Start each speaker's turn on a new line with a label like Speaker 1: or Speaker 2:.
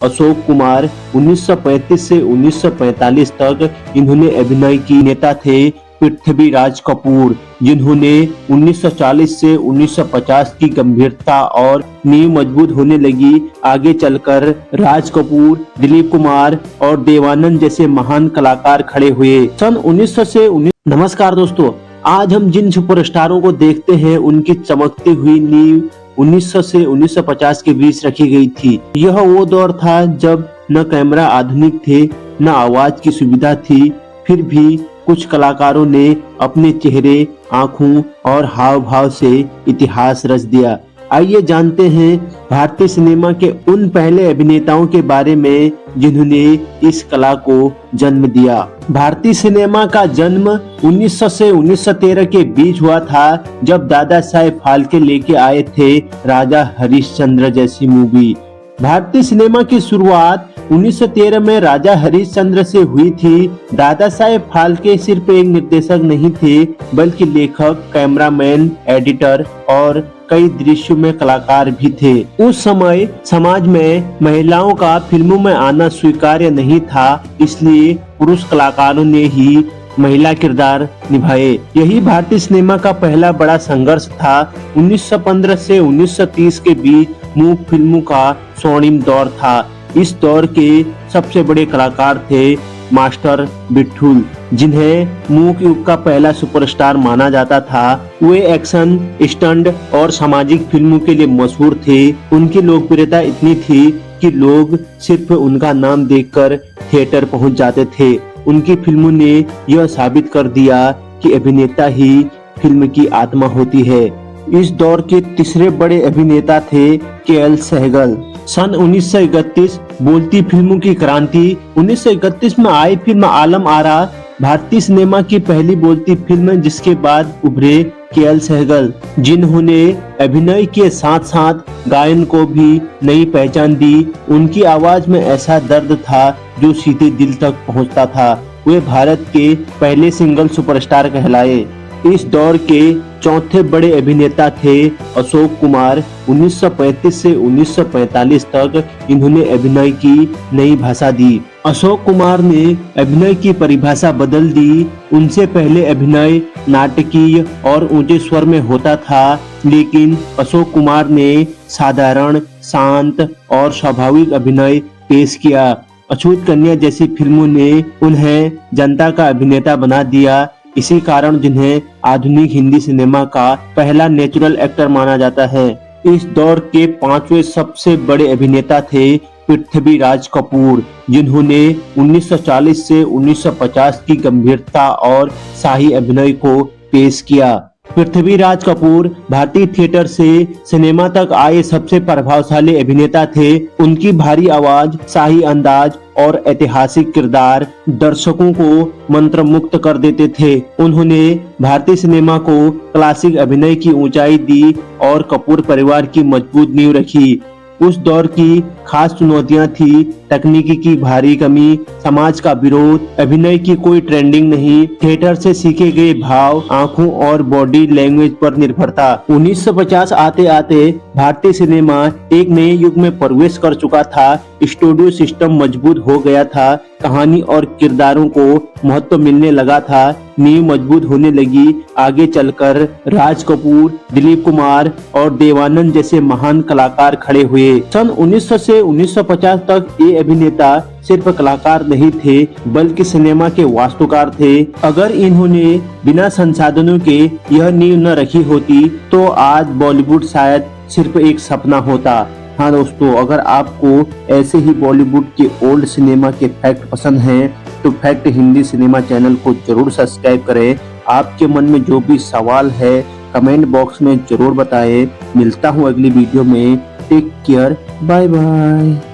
Speaker 1: अशोक कुमार 1935 से 1945 तक इन्होंने अभिनय की। नेता थे पृथ्वीराज कपूर, जिन्होंने 1940 से 1950 की गंभीरता और नींव मजबूत होने लगी। आगे चलकर राज कपूर, दिलीप कुमार और देवानंद जैसे महान कलाकार खड़े हुए। सन 1900 से 19। नमस्कार दोस्तों, आज हम जिन सुपरस्टारों को देखते हैं उनकी चमकती हुई नींव 1900 से 1950 के बीच रखी गई थी। यह वो दौर था जब न कैमरा आधुनिक थे, न आवाज की सुविधा थी, फिर भी कुछ कलाकारों ने अपने चेहरे, आंखों और हाव भाव से इतिहास रच दिया। आइए जानते हैं भारतीय सिनेमा के उन पहले अभिनेताओं के बारे में जिन्होंने इस कला को जन्म दिया। भारतीय सिनेमा का जन्म 1900 से 1913 के बीच हुआ था, जब दादा साहेब फाल्के लेके आए थे राजा हरिश्चंद्र जैसी मूवी। भारतीय सिनेमा की शुरुआत 1913 में राजा हरिश्चंद्र से हुई थी। दादा साहेब फाल्के सिर्फ एक निर्देशक नहीं थे, बल्कि लेखक, कैमरामैन, एडिटर और कई दृश्यों में कलाकार भी थे। उस समय समाज में महिलाओं का फिल्मों में आना स्वीकार्य नहीं था, इसलिए पुरुष कलाकारों ने ही महिला किरदार निभाए। यही भारतीय सिनेमा का पहला बड़ा संघर्ष था। 1915 से 1930 के बीच मूक फिल्मों का स्वर्णिम दौर था। इस दौर के सबसे बड़े कलाकार थे मास्टर बिट्ठुल, जिन्हें मूक युग का पहला सुपरस्टार माना जाता था। वे एक्शन, स्टंट और सामाजिक फिल्मों के लिए मशहूर थे। उनकी लोकप्रियता इतनी थी कि लोग सिर्फ उनका नाम देखकर थिएटर पहुंच जाते थे। उनकी फिल्मों ने यह साबित कर दिया कि अभिनेता ही फिल्म की आत्मा होती है। इस दौर के तीसरे बड़े अभिनेता थे के.एल. सहगल। सन 1931 बोलती फिल्मों की क्रांति। 1931 में आई फिल्म आलम आरा भारतीय सिनेमा की पहली बोलती फिल्म, जिसके बाद उभरे के.एल. सहगल, जिन्होंने अभिनय के साथ साथ गायन को भी नई पहचान दी। उनकी आवाज में ऐसा दर्द था जो सीधे दिल तक पहुंचता था। वे भारत के पहले सिंगल सुपरस्टार कहलाए। इस दौर के चौथे बड़े अभिनेता थे अशोक कुमार। 1935 से 1945 तक इन्होंने अभिनय की नई भाषा दी। अशोक कुमार ने अभिनय की परिभाषा बदल दी। उनसे पहले अभिनय नाटकीय और ऊंचे स्वर में होता था, लेकिन अशोक कुमार ने साधारण, शांत और स्वाभाविक अभिनय पेश किया। अछूत कन्या जैसी फिल्मों ने उन्हें जनता का अभिनेता बना दिया। इसी कारण जिन्हें आधुनिक हिंदी सिनेमा का पहला नेचुरल एक्टर माना जाता है। इस दौर के पांचवें सबसे बड़े अभिनेता थे पृथ्वीराज कपूर, जिन्होंने 1940 से 1950 की गंभीरता और शाही अभिनय को पेश किया। पृथ्वीराज कपूर भारतीय थिएटर से सिनेमा तक आए सबसे प्रभावशाली अभिनेता थे। उनकी भारी आवाज, शाही अंदाज और ऐतिहासिक किरदार दर्शकों को मंत्रमुग्ध कर देते थे। उन्होंने भारतीय सिनेमा को क्लासिक अभिनय की ऊंचाई दी और कपूर परिवार की मजबूत नींव रखी। उस दौर की खास चुनौतियां थी तकनीकी की भारी कमी, समाज का विरोध, अभिनय की कोई ट्रेंडिंग नहीं, थिएटर से सीखे गए भाव, आंखों और बॉडी लैंग्वेज पर निर्भरता। 1950 आते आते भारतीय सिनेमा एक नए युग में प्रवेश कर चुका था। स्टूडियो सिस्टम मजबूत हो गया था, कहानी और किरदारों को महत्व मिलने लगा था, नींव मजबूत होने लगी। आगे चलकर राज कपूर, दिलीप कुमार और देवानंद जैसे महान कलाकार खड़े हुए। सन 1900 से 1950 तक ये अभिनेता सिर्फ कलाकार नहीं थे, बल्कि सिनेमा के वास्तुकार थे। अगर इन्होंने बिना संसाधनों के यह नींव न रखी होती तो आज बॉलीवुड शायद सिर्फ एक सपना होता। हाँ दोस्तों, अगर आपको ऐसे ही बॉलीवुड के ओल्ड सिनेमा के फैक्ट पसंद हैं तो फैक्ट हिंदी सिनेमा चैनल को जरूर सब्सक्राइब करें। आपके मन में जो भी सवाल है कमेंट बॉक्स में जरूर बताएं। मिलता हूँ अगली वीडियो में। Take care, bye bye.